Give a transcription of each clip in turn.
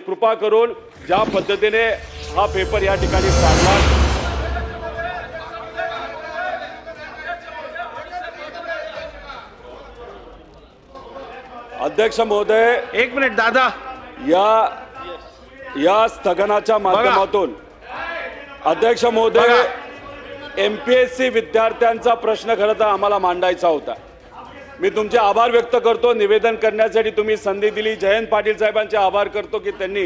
कृपा करून ज्या पद्धतीने हा पेपर या ठिकाणी पाडला, अध्यक्ष महोदय, एक मिनिट दादा, या स्थगनाच्या माध्यमातून अध्यक्ष महोदय, एमपीएससी विद्यार्थ्यांचा प्रश्न खरं तर आम्हाला मांडायचा होता। मी तुमचे आभार व्यक्त करतो, निवेदन करण्यासाठी तुम्ही संधी दिली। जयंत पाटील साहेबांचे आभार करतो की त्यांनी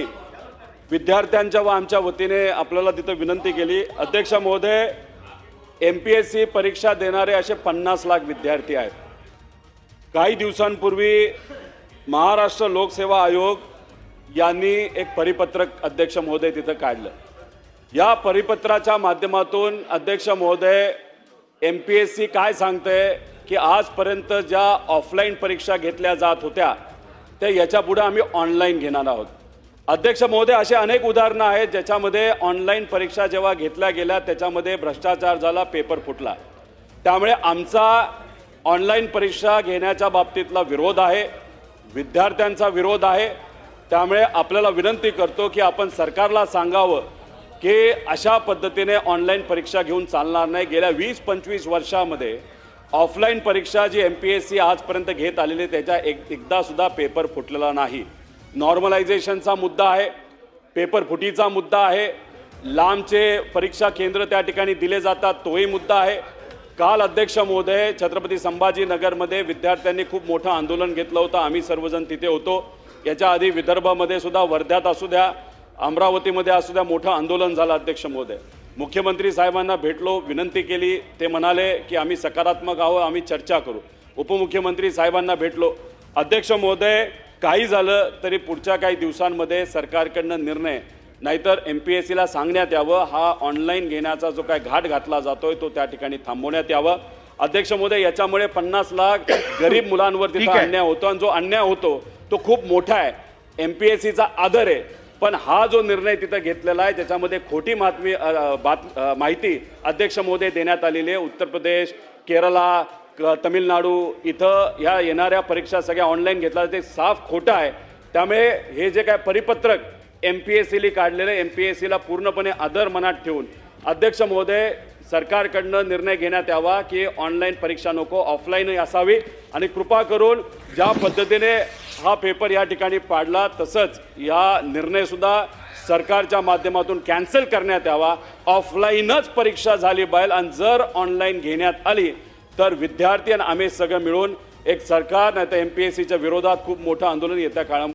विद्यार्थ्यांच्या व आमच्या वतीने आपल्याला तिथे विनंती केली। अध्यक्ष महोदय, एमपीएससी परीक्षा देणारे असे 50 लाख विद्यार्थी आहेत। काही दिवसांपूर्वी महाराष्ट्र लोकसेवा आयोग यांनी एक परिपत्रक अध्यक्ष महोदय तिथं काढलं। या परिपत्राच्या माध्यमातून अध्यक्ष महोदय, एमपीएससी काय सांगते की आजपर्यंत ज्या ऑफलाईन परीक्षा घेतल्या जात होत्या त्या याच्यापुढे आम्ही ऑनलाईन घेणार आहोत। अध्यक्ष महोदय, असे अनेक उदाहरणं आहेत ज्याच्यामध्ये ऑनलाईन परीक्षा जेव्हा घेतल्या गेल्या त्याच्यामध्ये भ्रष्टाचार झाला, पेपर फुटला। त्यामुळे आमचा ऑनलाईन परीक्षा घेण्याच्या बाबतीतला विरोध आहे, विद्यार्थ्यांचा विरोध आहे। त्यामुळे आपल्याला विनंती करतो की आपण सरकारला सांगावं की अशा पद्धतीने ऑनलाईन परीक्षा घेऊन चालणार नाही। गेल्या 20-25 वर्षामध्ये ऑफलाईन परीक्षा जी एमपीएससी आजपर्यंत घेत आलेली त्याच्या एकदा सुद्धा पेपर फुटलेला नाही। नॉर्मलायझेशनचा मुद्दा आहे, पेपर फुटीचा मुद्दा आहे, लांबचे परीक्षा केंद्र त्या ठिकाणी दिले जातात तोही मुद्दा आहे। काल अध्यक्ष महोदय, छत्रपती संभाजीनगरमध्ये विद्यार्थ्यांनी खूप मोठं आंदोलन घेतलं होतं, आम्ही सर्वजण तिथे होतो। याच्या आधी विदर्भामध्ये सुद्धा, वर्ध्यात असू द्या, अमरावतीमध्ये असू द्या, मोठं आंदोलन झालं। अध्यक्ष महोदय, मुख्यमंत्री साहेबांना भेटलो, विनंती केली, ते म्हणाले की आम्ही सकारात्मक आहोत, आम्ही चर्चा करू। उपमुख्यमंत्री साहेबांना भेटलो। अध्यक्ष महोदय, काही झालं तरी पुढच्या काही दिवसांमध्ये सरकारकडनं निर्णय, नाहीतर एमपीएससीला सांगण्यात यावं हा ऑनलाईन घेण्याचा जो काय घाट घातला जातोय तो त्या ठिकाणी थांबवण्यात यावं। अध्यक्ष महोदय, याच्यामुळे 50 लाख गरीब मुलांवर तिथे अन्याय होतो आणि जो अन्याय होतो तो खूप मोठा आहे। एमपीएससीचा आदर आहे, पण हा जो निर्णय तिथं घेतलेला आहे त्याच्यामध्ये खोटी माहिती अध्यक्ष महोदय देण्यात आलेली आहे। उत्तर प्रदेश, केरला, तमिळनाडू इथं ह्या येणाऱ्या परीक्षा सगळ्या ऑनलाईन घेतल्या ते साफ खोटं आहे। त्यामुळे हे जे काय परिपत्रक एमपीएससीला काढलेलं, एमपीएससीला पूर्णपणे आदर मनात ठेवून अध्यक्ष महोदय, सरकारकडनं निर्णय घेण्यात यावा की ऑनलाईन परीक्षा नको, ऑफलाईनही असावी। आणि कृपा करून ज्या पद्धतीने हा पेपर या ठिकाणी पाडला तसंच या निर्णयसुद्धा सरकारच्या माध्यमातून कॅन्सल करण्यात यावा। ऑफलाईनच परीक्षा झाली पाहिजे आणि जर ऑनलाईन घेण्यात आली तर विद्यार्थी आणि आम्ही सगळं मिळून एक सरकार नाही तर एमपीएससीच्या विरोधात खूप मोठं आंदोलन येत्या काळामध्ये